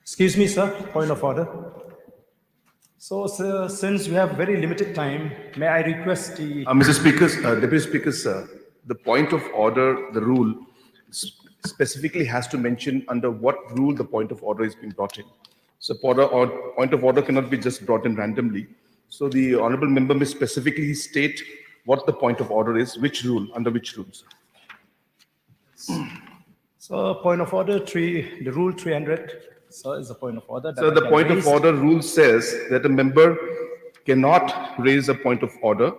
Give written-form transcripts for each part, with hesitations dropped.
Excuse me, sir. Point of order. So, sir, since we have very limited time, may I request the Mr. Speaker, Deputy Speaker, sir, the point of order, the rule specifically has to mention under what rule the point of order is being brought in. So point of order cannot be just brought in randomly. So the honorable member must specifically state what the point of order is, which rule, under which rules. so point of order the rule 300. Sir, is the point of order. That So I the can point of raise. order rule says that a member cannot raise a point of order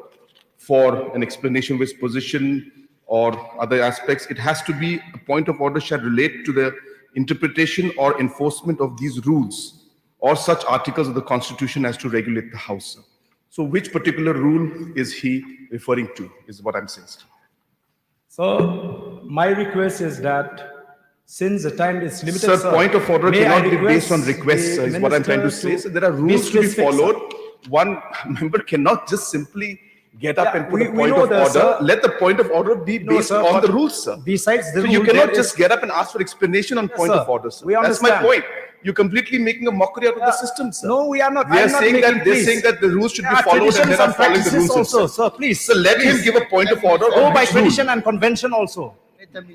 for an explanation of his position or other aspects. It has to be a point of order shall relate to the interpretation or enforcement of these rules or such articles of the Constitution as to regulate the House. So which particular rule is he referring to, is what I'm saying. So, my request is that since the time is limited, Sir, point of order may I cannot be based on request requests, the is what I'm trying to minister say. So there are rules to be specific, sir. followed. One member cannot just simply get up Yeah, and put we a point know of the, order. sir. Let the point of order be No, based sir, on but the rules, sir. besides the So you rule, cannot there just is- get up and ask for explanation on point sir. of order, sir. We That's my understand. point. You're completely making a mockery out of the system, sir. No, we are not. They I'm are not saying making, that they're please. saying that the rules should be Yeah, followed and traditions they're not and following the practices rules also, themselves. sir, please. So let him give a point of order. Go on by which rule. tradition and convention also.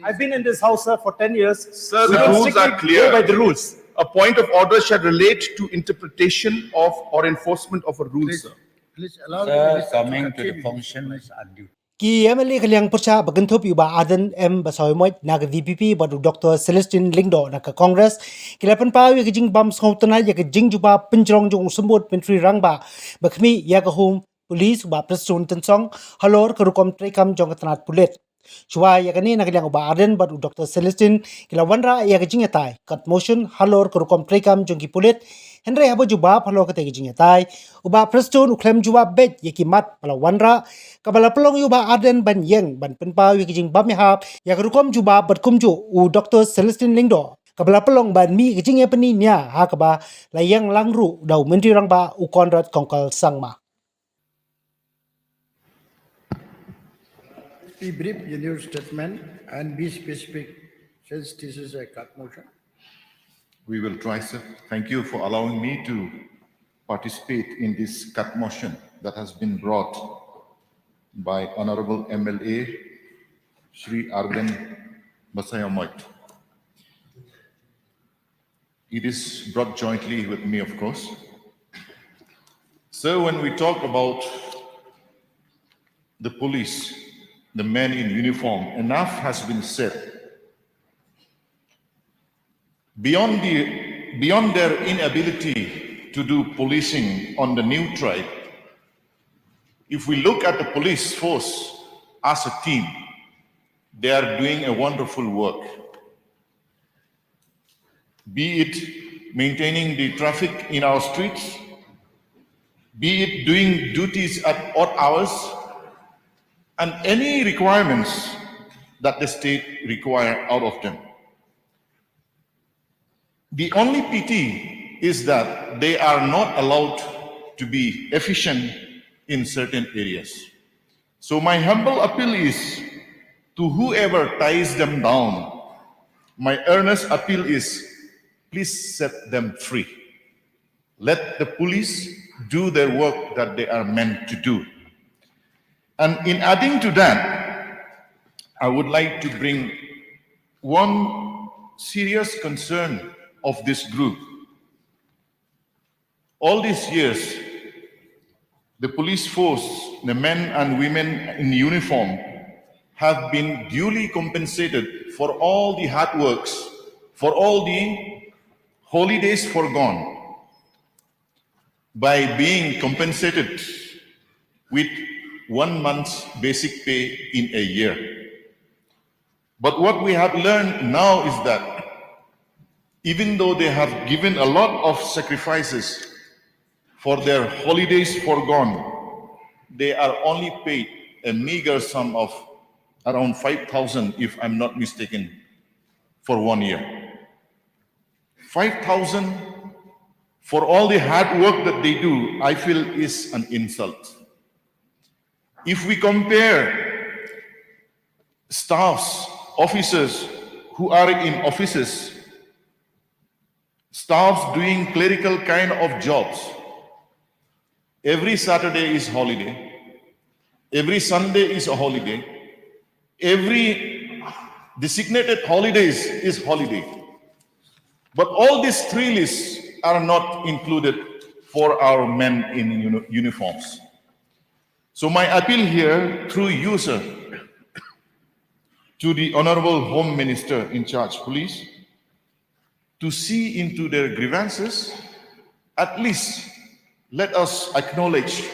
I've been in this house, sir, for 10 years. Sir, We the don't rules strictly are clear. Go by the rules. A point of order shall relate to interpretation of or enforcement of a rule, sir. Please allow the Sir, minister to coming to the continue his functions explanation. and duty. Ki MLA kaliang percha bagantop iba aden M basoy moy naga DPP badu Dr. Celestine Lingdo naka Congress kilapan pa wi kijing bam sngotana ya kijing juba penjrong jong sembut menteri rangba bakmi ya kahum polis ba presun tensong halor kerukom trekam jong tanat pulet Chua ya kani nakaliang uba aden badu Dr. Celestine kilawanra ya JINGIATAI kat motion halor kerukom trekam jong kipulet Henry habo jubab halor kate JINGIATAI uba presun uklem jubab bet yakimat palawanra kabala pelong yuba aden ban yeng ban penpau yakijing bam yahap ya kerukom jubab berkumju u Dr. Celestine Lingdo kabala pelong ban mi kijing ya peni nya ha kaba layang langru dau menteri rangba u konrad kongkal sangma Be brief in your statement and be specific since this is a cut motion. We will try, sir. Thank you for allowing me to participate in this cut motion that has been brought by Honorable MLA Shri Arden Basayamoit. It is brought jointly with me, of course. So when we talk about the police, the men in uniform, enough has been said. Beyond their inability to do policing on the new tribe, if we look at the police force as a team, they are doing a wonderful work. Be it maintaining the traffic in our streets, be it doing duties at odd hours, and any requirements that the state require out of them. The only pity is that they are not allowed to be efficient in certain areas. So my humble appeal is to whoever ties them down, my earnest appeal is, please set them free. Let the police do their work that they are meant to do. And in adding to that, I would like to bring one serious concern of this group. All these years, the police force, the men and women in uniform, have been duly compensated for all the hard works, for all the holidays forgone, by being compensated with 1 month's basic pay in a year. But what we have learned now is that even though they have given a lot of sacrifices for their holidays forgone, they are only paid a meager sum of around 5,000, if I'm not mistaken, for 1 year. 5,000 for all the hard work that they do, I feel is an insult. If we compare staffs, officers who are in offices, staffs doing clerical kind of jobs. Every Saturday is holiday. Every Sunday is a holiday. Every designated holidays is holiday. But all these three lists are not included for our men in uniforms. So my appeal here through you, sir, to the Honorable Home Minister in charge, police, to see into their grievances. At least let us acknowledge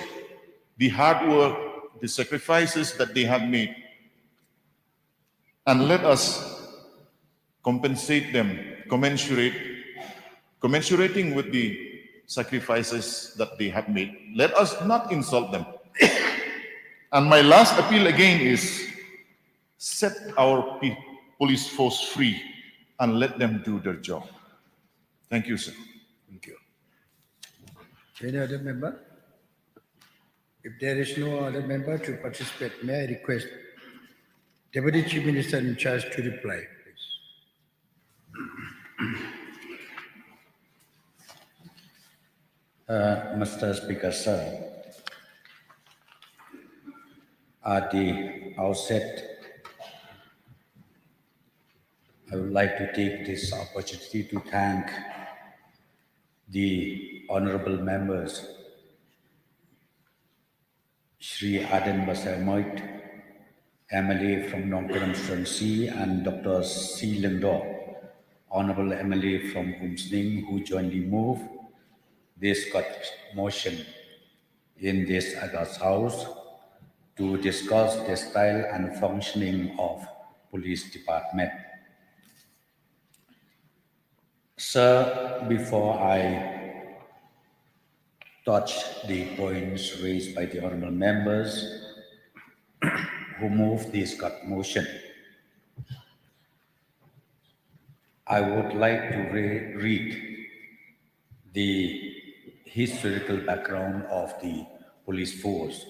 the hard work, the sacrifices that they have made, and let us compensate them, commensurating with the sacrifices that they have made. Let us not insult them. And my last appeal again is set our police force free and let them do their job. Thank you, sir. Thank you. Any other member? If there is no other member to participate, may I request Deputy Chief Minister in charge to reply, please. Mr. Speaker, sir, at the outset, I would like to take this opportunity to thank the honorable members, Shri ARDENT Basamoit, MLA from Nongkoram C, and Dr. C. Lindo, honorable MLA from Humsning, who jointly moved this motion in this August House to discuss the style and functioning of police department. Sir, before I touch the points raised by the honorable members who moved this motion, I would like to read the historical background of the police force.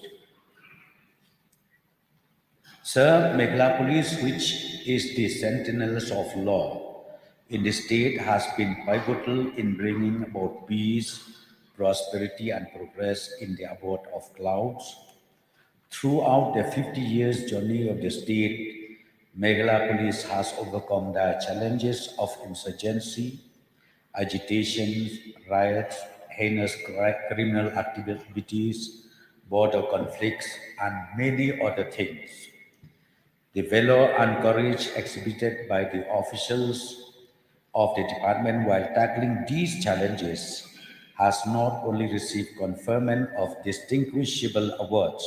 Sir, Meghalaya Police, which is the sentinels of law in the state, has been pivotal in bringing about peace, prosperity, and progress in the abode of clouds. Throughout the 50 years journey of the state, Meghalaya Police has overcome the challenges of insurgency, agitation, riots, heinous criminal activities, border conflicts, and many other things. The valor and courage exhibited by the officials of the department while tackling these challenges has not only received conferment of distinguishable awards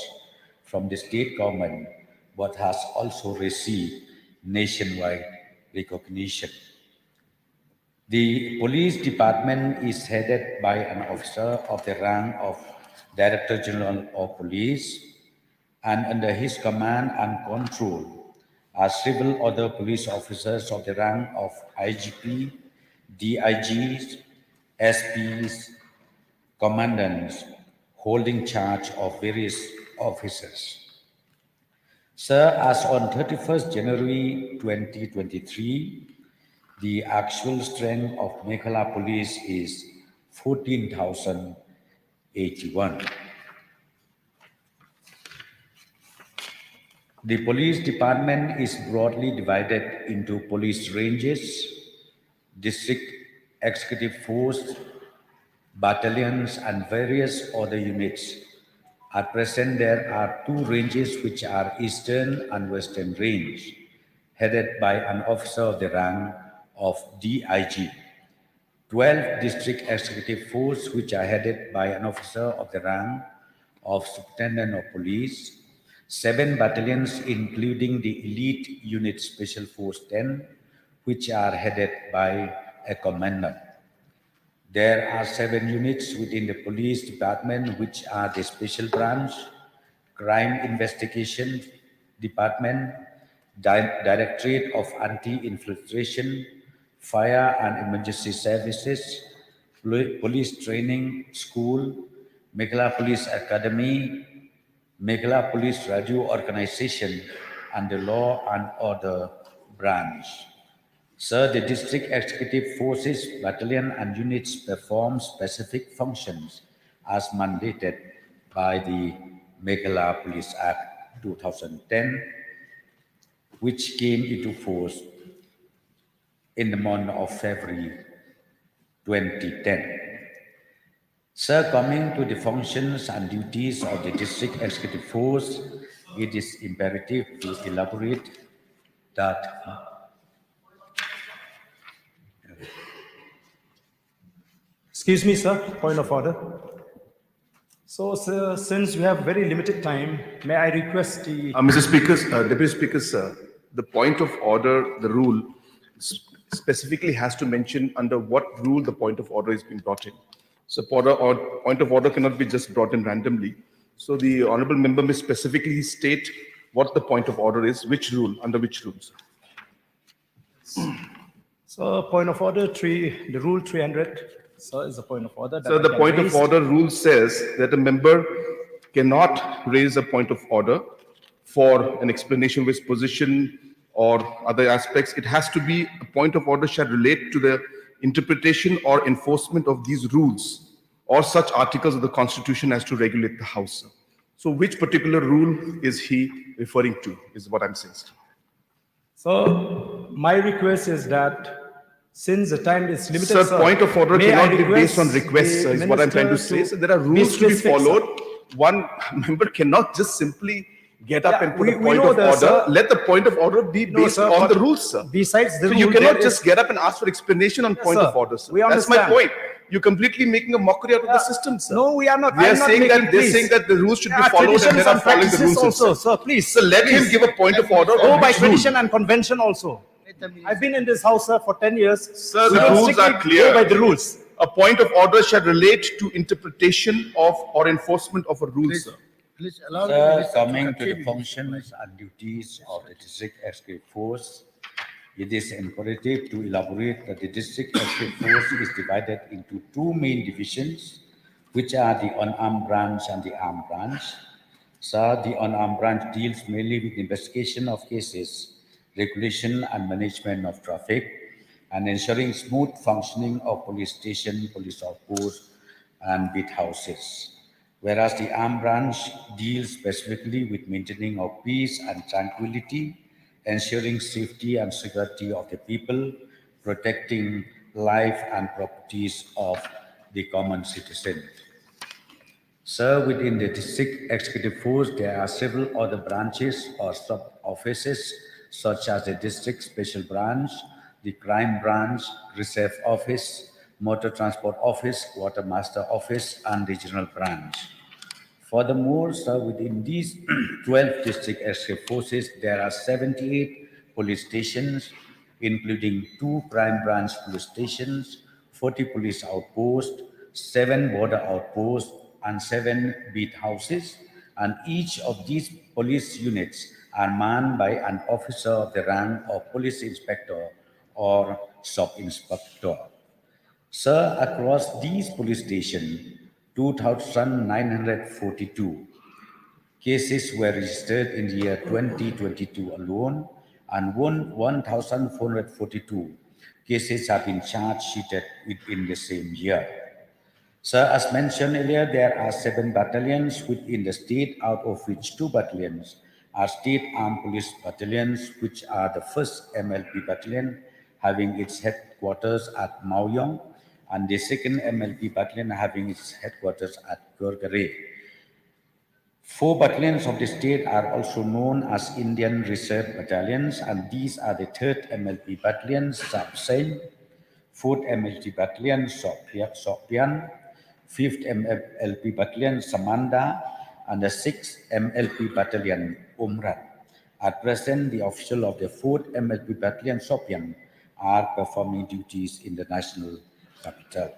from the state government, but has also received nationwide recognition. The police department is headed by an officer of the rank of Director General of Police, and under his command and control are several other police officers of the rank of IGP, DIGs, SPs, commandants, holding charge of various officers. Sir, as on 31st January 2023, the actual strength of Meghalaya Police is 14,081. The police department is broadly divided into police ranges, district executive force, battalions, and various other units. At present, there are two ranges, which are Eastern and Western Range, headed by an officer of the rank of DIG. 12 district executive force, which are headed by an officer of the rank of Superintendent of Police. 7 battalions, including the elite unit Special Force 10, which are headed by a commandant. There are 7 units within the police department, which are the Special Branch, Crime Investigation Department, Directorate of Anti-Infiltration, Fire and Emergency Services, Police Training School, Meghalaya Police Academy, Meghalaya Police Radio Organization, and the Law and Order Branch. Sir, the district executive forces, battalion and units perform specific functions as mandated by the Meghalaya Police Act 2010, which came into force in the month of February 2010. Sir, coming to the functions and duties of the district executive force, it is imperative to elaborate that Excuse me, sir, point of order. So, sir, since we have very limited time, may I request the Mr. Speaker, Deputy Speaker, sir, the point of order, the rule specifically has to mention under what rule the point of order is being brought in. So point of order cannot be just brought in randomly. So the honorable member may specifically state what the point of order is, which rule, under which rule, sir. So, point of order, the rule 300, sir, is a point of order. So the point of order rule says that a member cannot raise a point of order for an explanation of his position or other aspects. It has to be a point of order shall relate to the interpretation or enforcement of these rules or such articles of the Constitution as to regulate the House, sir. So which particular rule is he referring to, is what I'm saying, sir. So, my request is that since the time is limited, Sir, point of order may I cannot be based on request requests, sir, the is what I'm trying to minister say. So there are rules to be specific, sir. followed. One member cannot just simply get up Yeah, and put we a point know of that, order. sir. Let the point of order be No, based sir, on but the rules, sir. besides the So rule, you cannot there just is- get up and ask for explanation on point sir. of order, sir. We That's my understand. point. You're completely making a mockery out of the system, sir. No, we are not. We I'm are not saying making, that they're please. saying that the rules should be Yeah, followed and traditions they're and not following the practices rules also, themselves. sir, please. So let him give a point of order. Go on by which rule. tradition and convention also. I've been in this house, sir, for 10 years. Sir, We the don't rules strictly are clear. Go by the rules. A point of order shall relate to interpretation of or enforcement of a rule, sir. Please allow the Sir, minister coming to the continue. functions and duties of the district executive force, it is imperative to elaborate that the district executive force is divided into two main divisions, which are the unarmed branch and the armed branch. Sir, the unarmed branch deals mainly with investigation of cases, regulation and management of traffic, and ensuring smooth functioning of police station, police outposts, and beat houses. Whereas the armed branch deals specifically with maintaining of peace and tranquility, ensuring safety and security of the people, protecting life and properties of the common citizen. Sir, within the district executive force, there are several other branches or sub-offices, such as the district special branch, the crime branch, reserve office, motor transport office, quartermaster office, and regional branch. Furthermore, sir, within these 12 district executive forces, there are 78 police stations, including 2 crime branch police stations, 40 police outposts, 7 border outposts, and 7 beat houses. And each of these police units are manned by an officer of the rank of police inspector or sub-inspector. Sir, across these police stations, 2,942 cases were registered in the year 2022 alone, and 1,442 cases have been charge sheeted within the same year. Sir, as mentioned earlier, there are 7 battalions within the state, out of which 2 battalions are state armed police battalions, which are the 1st MLP battalion, having its headquarters at Maoyong, and the 2nd MLP battalion having its headquarters at Gorgare. 4 battalions of the state are also known as Indian Reserve Battalions, and these are the 3rd MLP Battalion, Sapseng, 4th MLP Battalion, Sopian, 5th MLP Battalion, Samanda, and the 6th MLP Battalion, Umran. At present, the officials of the 4th MLP Battalion, Sopian, are performing duties in the national capital.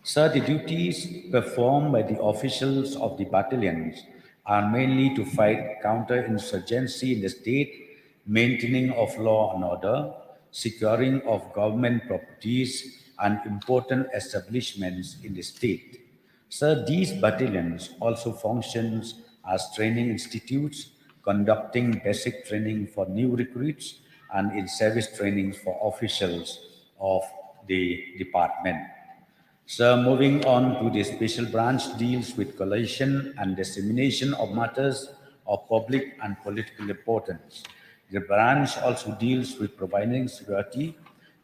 Sir, the duties performed by the officials of the battalions are mainly to fight counterinsurgency in the state, maintaining of law and order, securing of government properties, and important establishments in the state. Sir, these battalions also function as training institutes, conducting basic training for new recruits and in service trainings for officials of the department. So moving on to the special branch deals with collation and dissemination of matters of public and political importance. The branch also deals with providing security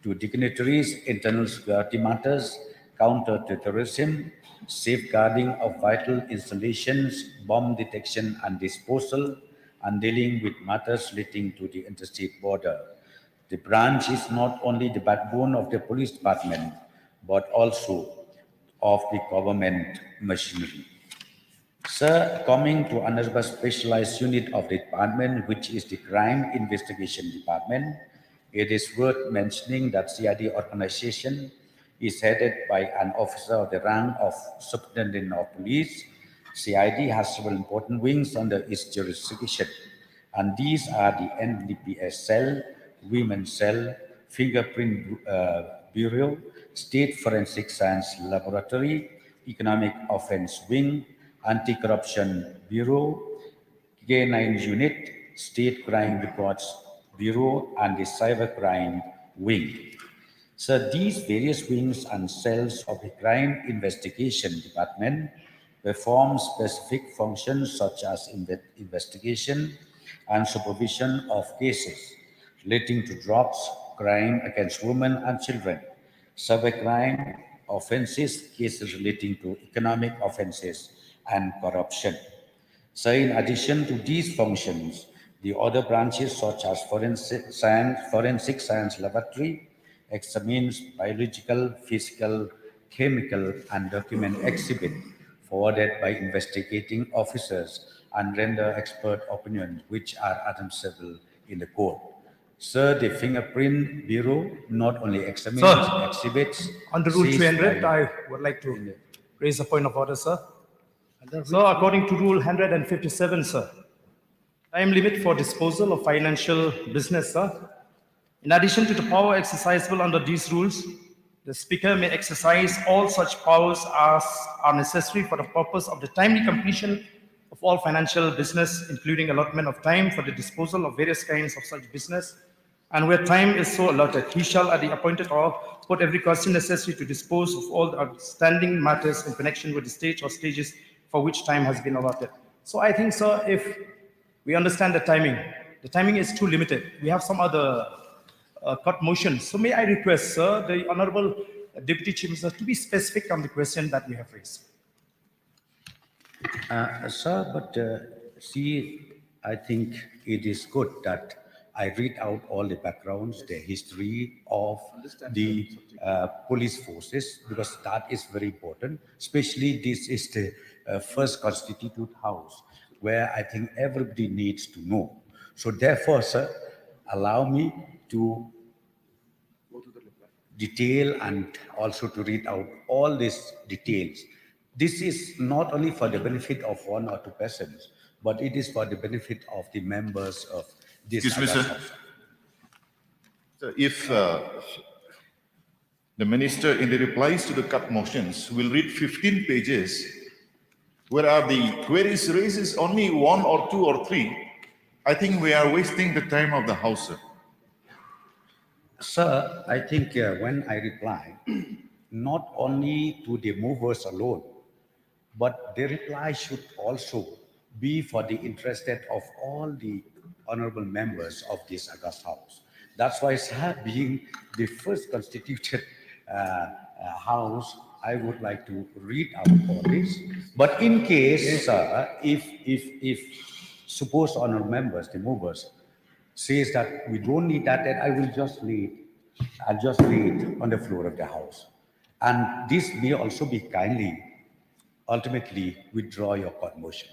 to dignitaries, internal security matters, counter-terrorism, safeguarding of vital installations, bomb detection and disposal, and dealing with matters relating to the interstate border. The branch is not only the backbone of the police department, but also of the government machinery. Sir, coming to another specialized unit of the department, which is the Crime Investigation Department, it is worth mentioning that CID organization is headed by an officer of the rank of Superintendent of Police. CID has several important wings under its jurisdiction, and these are the NDPS cell, Women's Cell, Fingerprint Bureau, State Forensic Science Laboratory, Economic Offense Wing, Anti-Corruption Bureau, K9 Unit, State Crime Records Bureau, and the Cybercrime Wing. So these various wings and cells of the Crime Investigation Department perform specific functions such as investigation and supervision of cases relating to drugs, crime against women and children, cybercrime offenses, cases relating to economic offenses, and corruption. So in addition to these functions, the other branches such as Forensic Science Laboratory examines biological, physical, chemical, and document exhibit forwarded by investigating officers and render expert opinions which are admissible in the court. Sir, the Fingerprint Bureau not only examines Sir, exhibits... Under Rule seized 300, by- I would like to raise a point of order, sir. So according to Rule 157, sir, time limit for disposal of financial business, sir. In addition to the power exercisable under these rules, the Speaker may exercise all such powers as are necessary for the purpose of the timely completion of all financial business, including allotment of time for the disposal of various kinds of such business. And where time is so allotted, he shall at the appointed hour put every caution necessary to dispose of all the outstanding matters in connection with the stage or stages for which time has been allotted. So I think, sir, if we understand the timing is too limited. We have some other cut motions. So may I request, sir, the Honorable Deputy Chief Minister to be specific on the question that we have raised. Sir, but see, I think it is good that I read out all the backgrounds, the history of the police forces, because that is very important. Especially this is the first constituted house, where I think everybody needs to know. So therefore, sir, allow me to detail and also to read out all these details. This is not only for the benefit of one or two persons, but it is for the benefit of the members of this Excuse me, sir. house. So if the minister in the replies to the cut motions will read 15 pages, where are the queries raises only 1 or 2 or 3, I think we are wasting the time of the house, sir. Sir, I think when I reply, not only to the movers alone, but the reply should also be for the interest of all the honorable members of this august house. That's why, sir, being the first constituted house, I would like to read out all this. But in case, sir, if suppose honorable members, the movers, says that we don't need that, then I will just lay it on the floor of the house. And this may also be kindly, ultimately withdraw your court motion.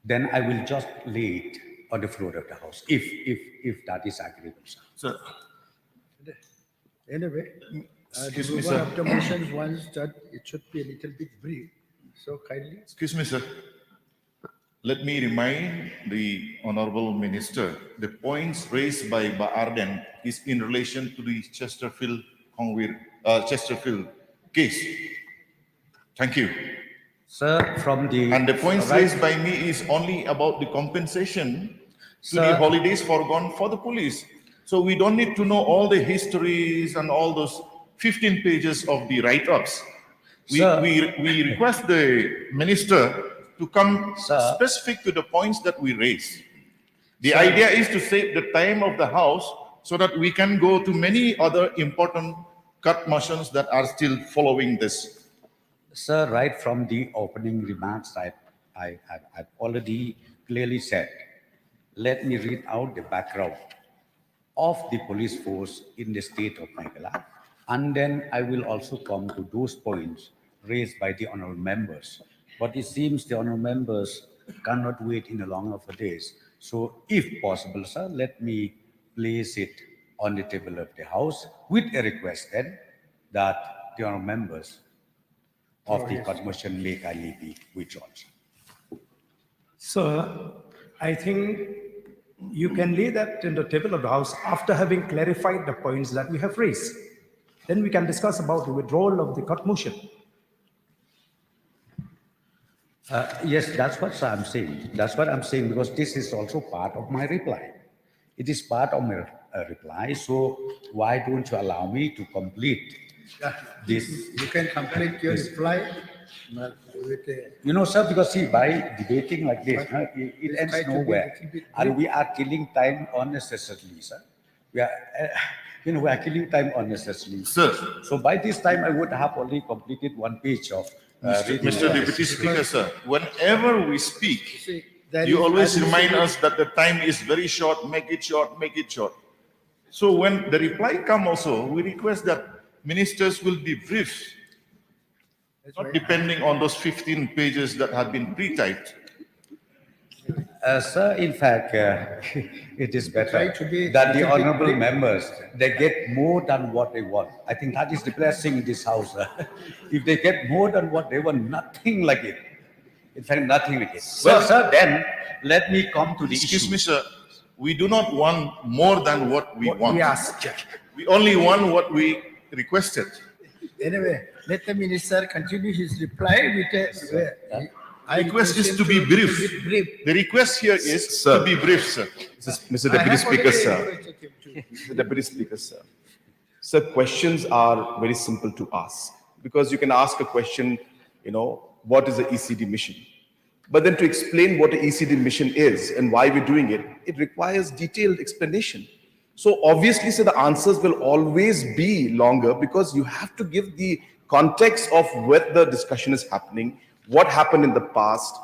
Then I will just lay it on the floor of the house, if that is agreeable, sir. Sir, Anyway, Excuse the me, mover sir. of the motions wants that it should be a little bit brief. So kindly. excuse me, sir. Let me remind the Honorable Minister, the points raised by ARDENT is in relation to the Chesterfield case. Thank you. Sir, from the... And the points right- raised by me is only about the compensation to Sir. the holidays foregone for the police. So we don't need to know all the histories and all those 15 pages of the write-ups. Sir. We request the minister to come Sir. specific to the points that we raise. The idea is to save the time of the House so that we can go to many other important cut motions that are still following this. Sir, right from the opening remarks, I've already clearly said, let me read out the background of the police force in the state of Meghalaya, and then I will also come to those points raised by the honorable members. But it seems the honorable members cannot wait in a longer for days. So if possible, sir, let me place it on the table of the House with a request then that the honorable members of the convention may kindly be withdrawn. Sir, I think you can lay that in the table of the House after having clarified the points that we have raised. Then we can discuss about the withdrawal of the cut motion. Yes, that's what I'm saying. That's what I'm saying, because this is also part of my reply. It is part of my reply. So why don't you allow me to complete this? You can complete your reply with a, You know, sir, because see, by debating like this, it ends try to be a nowhere. little bit And we are killing time unnecessarily, sir. We are, we are killing time unnecessarily. Sir. So by this time, I would have already completed one page of reading. Mr. Deputy Speaker, sir, whenever we speak, see, there you is always administrative- remind us that the time is very short, make it short, make it short. So when the reply come also, we request that ministers will be brief, not depending on those 15 pages that have been pre-typed. Sir, in fact, it is Try better to be that the little bit honorable brief. members, they get more than what they want. I think that is depressing in this house. If they get more than what they want, nothing like it. In fact, nothing like it. Well, sir, then let me come to the Excuse issue. me, sir, we do not want more than what we want. We ask. We only want what we requested. Anyway, let the minister continue his reply with a. I Request request is him to be brief. brief. The request here is Sir. to be brief, sir. Mr. I Deputy have Speaker, already sir. requested him to- Mr. Deputy Speaker, sir. Sir, questions are very simple to ask because you can ask a question, what is the ECD mission? But then to explain what the ECD mission is and why we're doing it, it requires detailed explanation. So obviously, sir, the answers will always be longer because you have to give the context of where the discussion is happening, what happened in the past,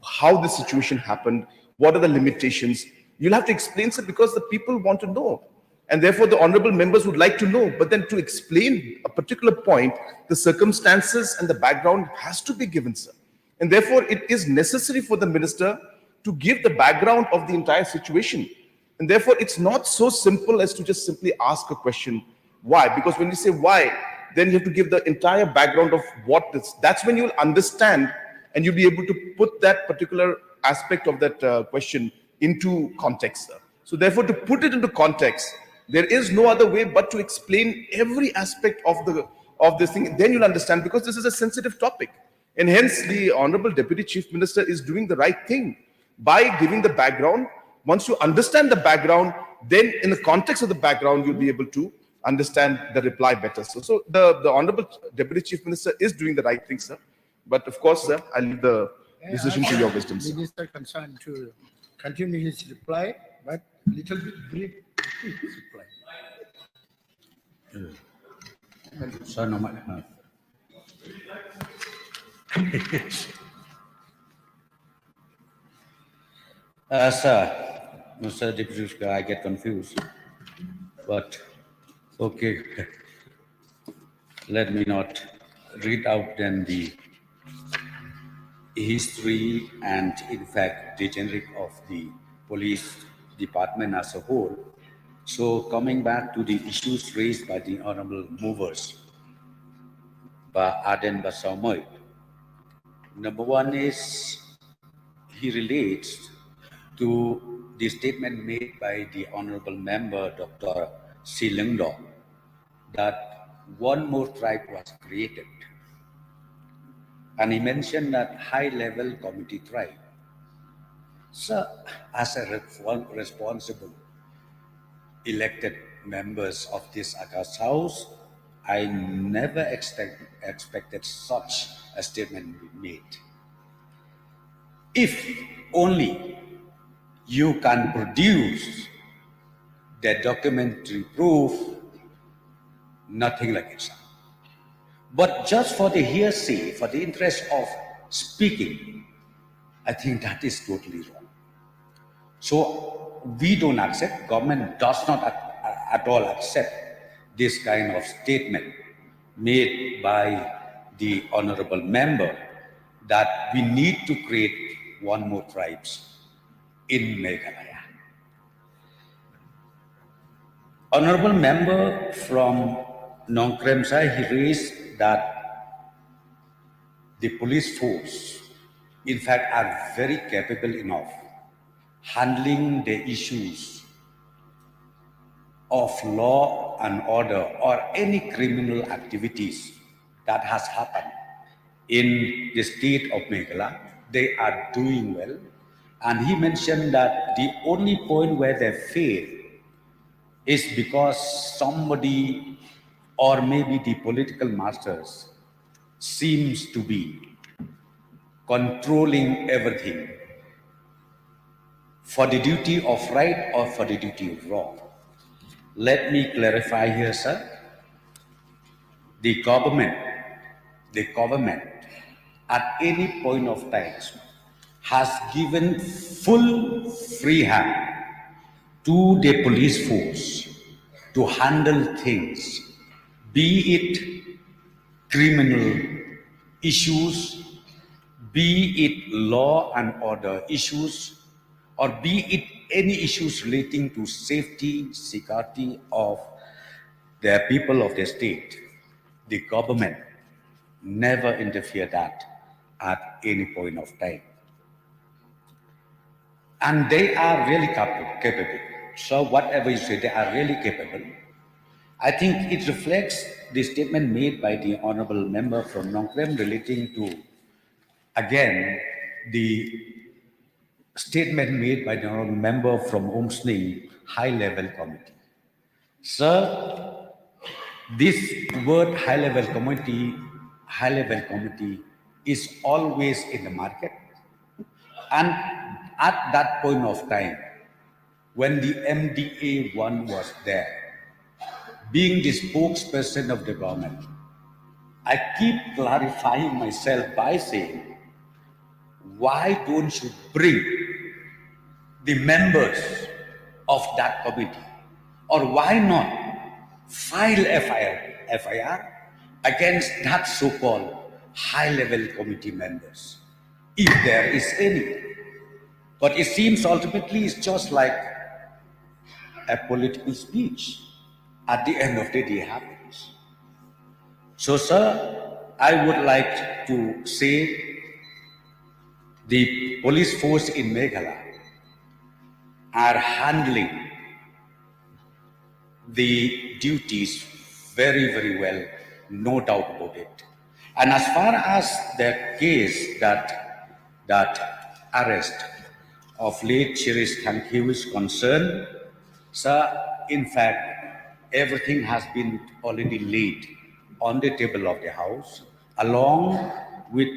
how the situation happened, what are the limitations. You'll have to explain, sir, because the people want to know. And therefore, the honorable members would like to know. But then to explain a particular point, the circumstances and the background has to be given, sir. And therefore, it is necessary for the minister to give the background of the entire situation. And therefore, it's not so simple as to just simply ask a question. Why? Because when you say why, then you have to give the entire background of what this. That's when you'll understand and you'll be able to put that particular aspect of that question into context, sir. So therefore, to put it into context, there is no other way but to explain every aspect of this thing. Then you'll understand, because this is a sensitive topic. And hence, the Honorable Deputy Chief Minister is doing the right thing by giving the background. Once you understand the background, then in the context of the background, you'll be able to understand the reply better. So the Honorable Deputy Chief Minister is doing the right thing, sir. But of course, sir, I leave the decision to your wisdom, sir. Minister concerned to continue his reply, but little bit brief his reply. Sir, no, sir, Mr. Deputy Speaker, I get confused. But, okay, let me not read out then the history and, in fact, the generic of the police department as a whole. So, coming back to the issues raised by the honorable movers, by ARDENT Basamoy. Number one is he relates to the statement made by the honorable member Dr. Shillong that one more tribe was created, and he mentioned that high-level committee tribe. So, as a responsible elected members of this August House, I never expected such a statement to be made. If only you can produce the documentary proof, nothing like it. But just for the hearsay, for the interest of speaking, I think that is totally wrong. So we don't accept, government does not at all accept this kind of statement made by the honorable member that we need to create one more tribes in Meghalaya. Honorable member from Nong Kremsai, he raised that the police force, in fact, are very capable enough handling the issues of law and order or any criminal activities that has happened in the state of Meghalaya. They are doing well. And he mentioned that the only point where they fail is because somebody or maybe the political masters seems to be controlling everything for the duty of right or for the duty of wrong. Let me clarify here, sir. The government at any point of time has given full free hand to the police force to handle things, be it criminal issues, be it law and order issues, or be it any issues relating to safety, security of the people of the state. The government never interfere that at any point of time. And they are really capable. So whatever you say, they are really capable. I think it reflects the statement made by the honorable member from Nong Krem relating to, again, the statement made by the honorable member from Omsning High-Level Committee. Sir, this word high-level committee is always in the market. And at that point of time, when the MDA-1 was there, being the spokesperson of the government, I keep clarifying myself by saying, why don't you bring the members of that committee? Or why not file FIR against that so-called high-level committee members, if there is any? But it seems ultimately it's just like a political speech. At the end of the day happens. So, sir, I would like to say the police force in Meghalaya are handling the duties very, very well, no doubt about it. And as far as the case that arrest of late Sheriff Thankhiu is concerned, sir, in fact, everything has been already laid on the table of the House, along with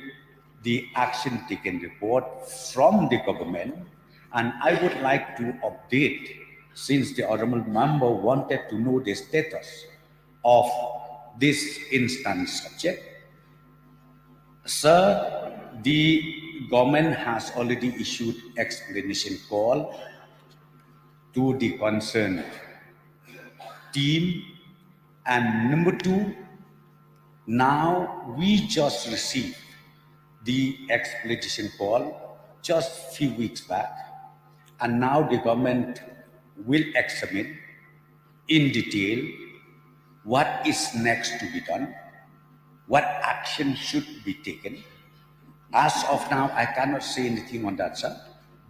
the action taken report from the government. And I would like to update, since the honorable member wanted to know the status of this instance subject. Sir, the government has already issued explanation call to the concerned team. And number two, now we just received the explanation call just a few weeks back, and now the government will examine in detail what is next to be done, what action should be taken. As of now, I cannot say anything on that, sir.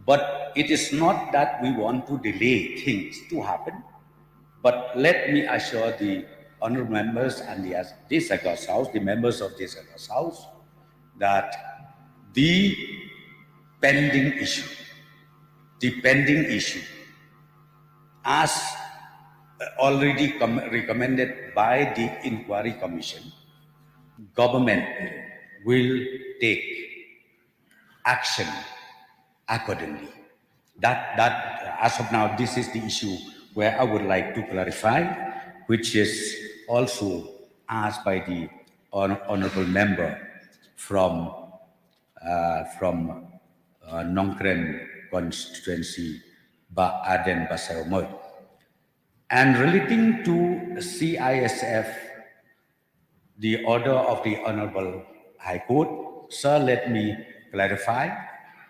But it is not that we want to delay things to happen. But let me assure the honorable members and this August House, the members of this August House, that the pending issue, as already recommended by the inquiry commission, government will take action accordingly. That as of now, this is the issue where I would like to clarify, which is also asked by the honorable member from Nongkren constituency, ARDENT Basel. And relating to CISF, the order of the Honorable High Court, sir, let me clarify.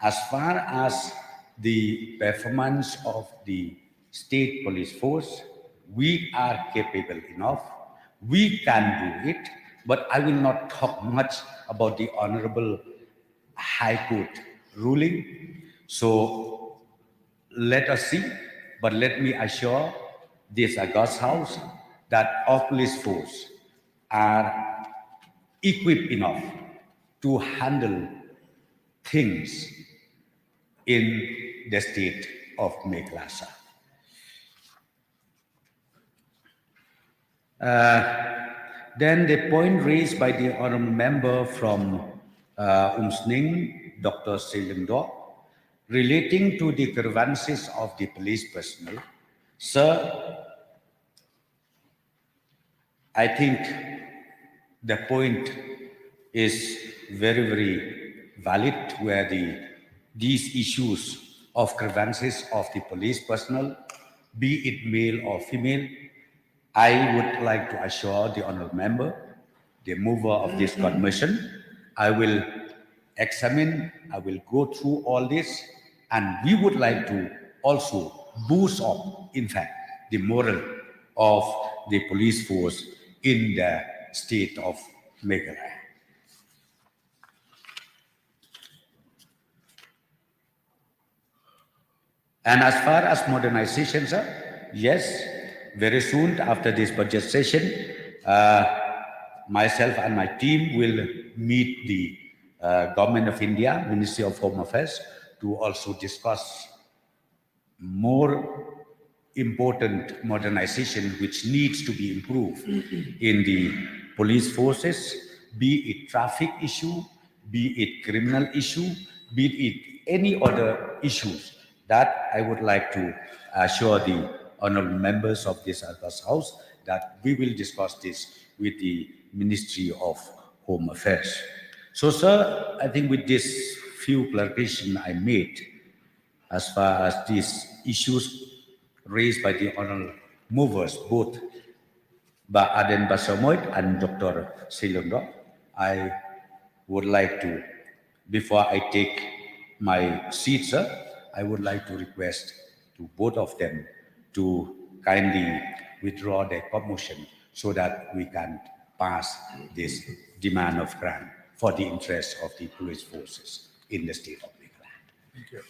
As far as the performance of the state police force, we are capable enough. We can do it, but I will not talk much about the Honorable High Court ruling. So let us see, but let me assure this August House that our police force are equipped enough to handle things in the state of Meghalaya. Then the point raised by the honorable member from Umsning, Dr. Shillong, relating to the grievances of the police personnel. Sir, I think the point is very, very valid, where these issues of grievances of the police personnel, be it male or female, I would like to assure the honorable member, the mover of this commission, I will examine, I will go through all this, and we would like to also boost up, in fact, the moral of the police force in the state of Meghalaya. And as far as modernization, sir, yes, very soon after this budget session, myself and my team will meet the Government of India, Ministry of Home Affairs, to also discuss more important modernization which needs to be improved in the police forces, be it traffic issue, be it criminal issue, be it any other issues, that I would like to assure the honorable members of this August House that we will discuss this with the Ministry of Home Affairs. So, sir, I think with this few clarifications I made, as far as these issues raised by the honorable movers, both by ARDENT Basamoit and Dr. Shillong, I would like to, before I take my seat, sir, I would like to request to both of them to kindly withdraw their motion so that we can pass this demand of grant for the interest of the police forces in the state of Meghalaya. Thank you.